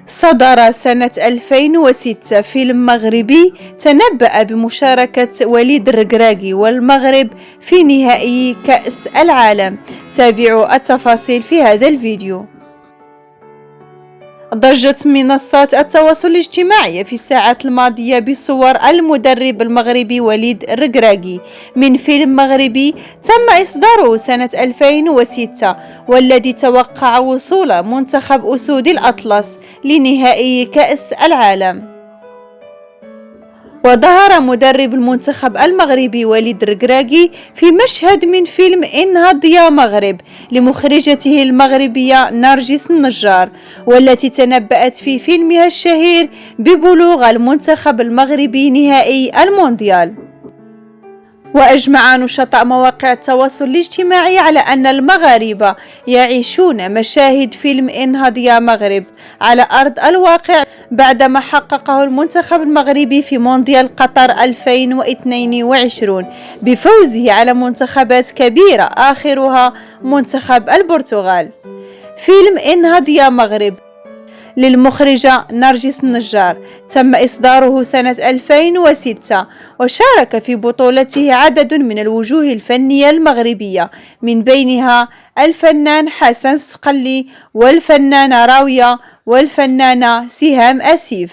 صدر سنة 2006 فيلم مغربي تنبأ بمشاركة وليد الركراكي والمغرب في نهائي كأس العالم. تابعوا التفاصيل في هذا الفيديو. ضجت منصات التواصل الاجتماعي في الساعات الماضية بصور المدرب المغربي وليد الركراكي من فيلم مغربي تم إصداره سنة 2006 والذي توقع وصول منتخب أسود الأطلس لنهائي كأس العالم. وظهر مدرب المنتخب المغربي وليد الركراكي في مشهد من فيلم انهض يا مغرب لمخرجته المغربية نرجس النجار، والتي تنبأت في فيلمها الشهير ببلوغ المنتخب المغربي نهائي المونديال. وأجمع نشطاء مواقع التواصل الاجتماعي على أن المغاربة يعيشون مشاهد فيلم انهض يا مغرب على أرض الواقع بعدما حققه المنتخب المغربي في مونديال قطر 2022 بفوزه على منتخبات كبيرة آخرها منتخب البرتغال. فيلم انهض يا مغرب للمخرجة نرجس النجار تم إصداره سنة 2006 وشارك في بطولته عدد من الوجوه الفنية المغربية من بينها الفنان حسن الصقلي والفنانة راوية والفنانة سهام أسيف.